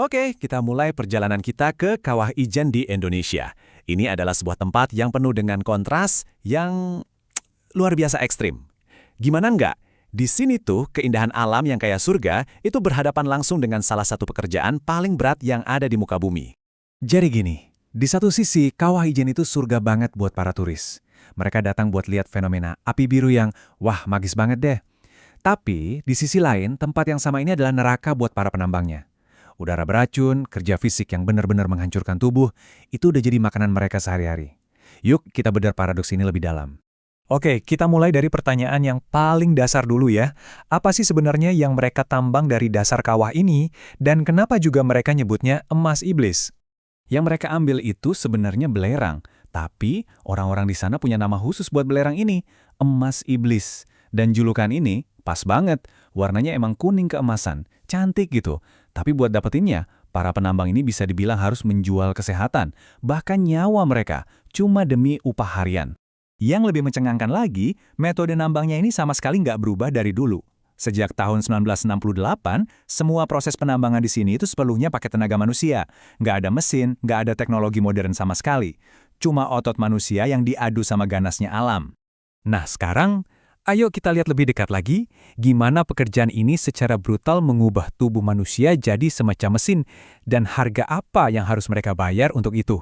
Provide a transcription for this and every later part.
Oke, kita mulai perjalanan kita ke Kawah Ijen di Indonesia. Ini adalah sebuah tempat yang penuh dengan kontras yang luar biasa ekstrim. Gimana nggak? Di sini tuh keindahan alam yang kayak surga itu berhadapan langsung dengan salah satu pekerjaan paling berat yang ada di muka bumi. Jadi gini, di satu sisi Kawah Ijen itu surga banget buat para turis. Mereka datang buat lihat fenomena api biru yang, wah magis banget deh. Tapi di sisi lain, tempat yang sama ini adalah neraka buat para penambangnya. Udara beracun, kerja fisik yang benar-benar menghancurkan tubuh, itu udah jadi makanan mereka sehari-hari. Yuk kita bedah paradoks ini lebih dalam. Oke, kita mulai dari pertanyaan yang paling dasar dulu ya. Apa sih sebenarnya yang mereka tambang dari dasar kawah ini, dan kenapa juga mereka nyebutnya emas iblis? Yang mereka ambil itu sebenarnya belerang, tapi orang-orang di sana punya nama khusus buat belerang ini, emas iblis. Dan julukan ini pas banget, warnanya emang kuning keemasan, cantik gitu. Tapi buat dapetinnya, para penambang ini bisa dibilang harus menjual kesehatan, bahkan nyawa mereka, cuma demi upah harian. Yang lebih mencengangkan lagi, metode nambangnya ini sama sekali nggak berubah dari dulu. Sejak tahun 1968, semua proses penambangan di sini itu sepenuhnya pakai tenaga manusia. Nggak ada mesin, nggak ada teknologi modern sama sekali. Cuma otot manusia yang diadu sama ganasnya alam. Nah sekarang, ayo kita lihat lebih dekat lagi, gimana pekerjaan ini secara brutal mengubah tubuh manusia jadi semacam mesin, dan harga apa yang harus mereka bayar untuk itu.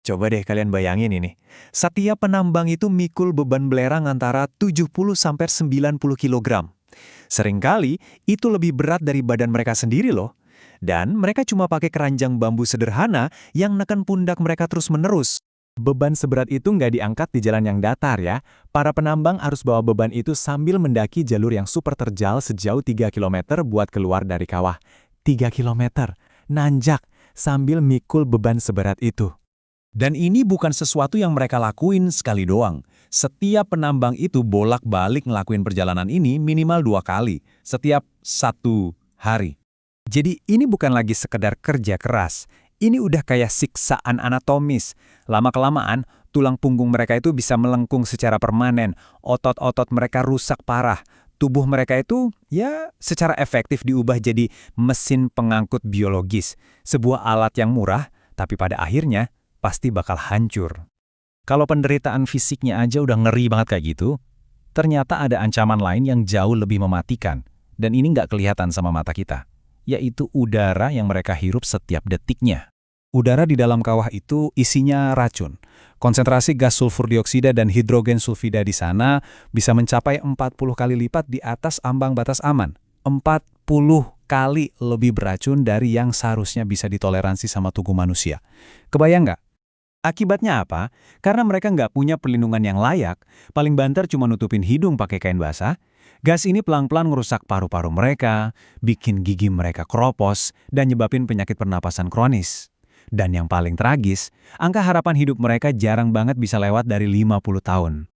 Coba deh kalian bayangin ini. Setiap penambang itu mikul beban belerang antara 70–90 kg. Seringkali itu lebih berat dari badan mereka sendiri loh. Dan mereka cuma pakai keranjang bambu sederhana yang neken pundak mereka terus-menerus. Beban seberat itu nggak diangkat di jalan yang datar ya. Para penambang harus bawa beban itu sambil mendaki jalur yang super terjal sejauh 3 km buat keluar dari kawah. 3 km, nanjak, sambil mikul beban seberat itu. Dan ini bukan sesuatu yang mereka lakuin sekali doang. Setiap penambang itu bolak-balik ngelakuin perjalanan ini minimal 2 kali, setiap 1 hari. Jadi ini bukan lagi sekedar kerja keras. Ini udah kayak siksaan anatomis. Lama-kelamaan, tulang punggung mereka itu bisa melengkung secara permanen. Otot-otot mereka rusak parah. Tubuh mereka itu, ya, secara efektif diubah jadi mesin pengangkut biologis. Sebuah alat yang murah, tapi pada akhirnya pasti bakal hancur. Kalau penderitaan fisiknya aja udah ngeri banget kayak gitu, ternyata ada ancaman lain yang jauh lebih mematikan. Dan ini nggak kelihatan sama mata kita, yaitu udara yang mereka hirup setiap detiknya. Udara di dalam kawah itu isinya racun. Konsentrasi gas sulfur dioksida dan hidrogen sulfida di sana bisa mencapai 40 kali lipat di atas ambang batas aman. 40 kali lebih beracun dari yang seharusnya bisa ditoleransi sama tubuh manusia. Kebayang nggak? Akibatnya apa? Karena mereka nggak punya perlindungan yang layak, paling banter cuma nutupin hidung pakai kain basah, gas ini pelan-pelan ngerusak paru-paru mereka, bikin gigi mereka keropos, dan nyebabin penyakit pernapasan kronis. Dan yang paling tragis, angka harapan hidup mereka jarang banget bisa lewat dari 50 tahun.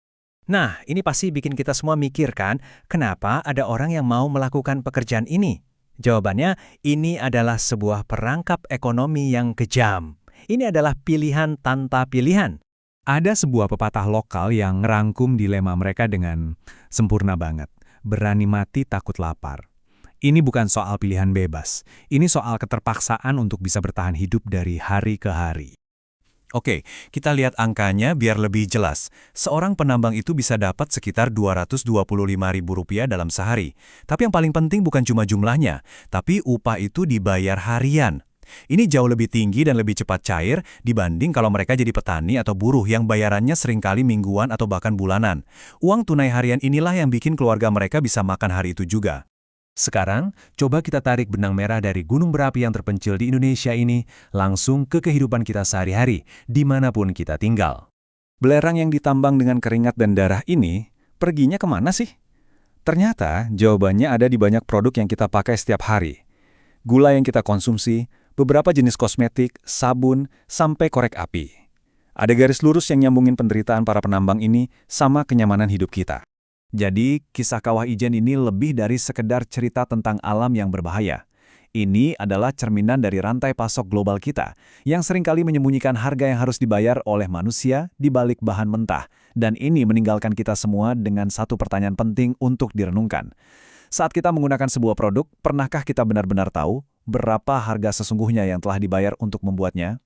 Nah, ini pasti bikin kita semua mikir kan, kenapa ada orang yang mau melakukan pekerjaan ini? Jawabannya, ini adalah sebuah perangkap ekonomi yang kejam. Ini adalah pilihan tanpa pilihan. Ada sebuah pepatah lokal yang ngerangkum dilema mereka dengan sempurna banget. Berani mati takut lapar. Ini bukan soal pilihan bebas. Ini soal keterpaksaan untuk bisa bertahan hidup dari hari ke hari. Oke, kita lihat angkanya biar lebih jelas. Seorang penambang itu bisa dapat sekitar Rp225.000 dalam sehari. Tapi yang paling penting bukan cuma jumlahnya, tapi upah itu dibayar harian. Ini jauh lebih tinggi dan lebih cepat cair dibanding kalau mereka jadi petani atau buruh yang bayarannya seringkali mingguan atau bahkan bulanan. Uang tunai harian inilah yang bikin keluarga mereka bisa makan hari itu juga. Sekarang, coba kita tarik benang merah dari gunung berapi yang terpencil di Indonesia ini langsung ke kehidupan kita sehari-hari, dimanapun kita tinggal. Belerang yang ditambang dengan keringat dan darah ini, perginya kemana sih? Ternyata, jawabannya ada di banyak produk yang kita pakai setiap hari. Gula yang kita konsumsi, beberapa jenis kosmetik, sabun, sampai korek api. Ada garis lurus yang nyambungin penderitaan para penambang ini sama kenyamanan hidup kita. Jadi, kisah Kawah Ijen ini lebih dari sekedar cerita tentang alam yang berbahaya. Ini adalah cerminan dari rantai pasok global kita, yang seringkali menyembunyikan harga yang harus dibayar oleh manusia di balik bahan mentah. Dan ini meninggalkan kita semua dengan satu pertanyaan penting untuk direnungkan. Saat kita menggunakan sebuah produk, pernahkah kita benar-benar tahu berapa harga sesungguhnya yang telah dibayar untuk membuatnya?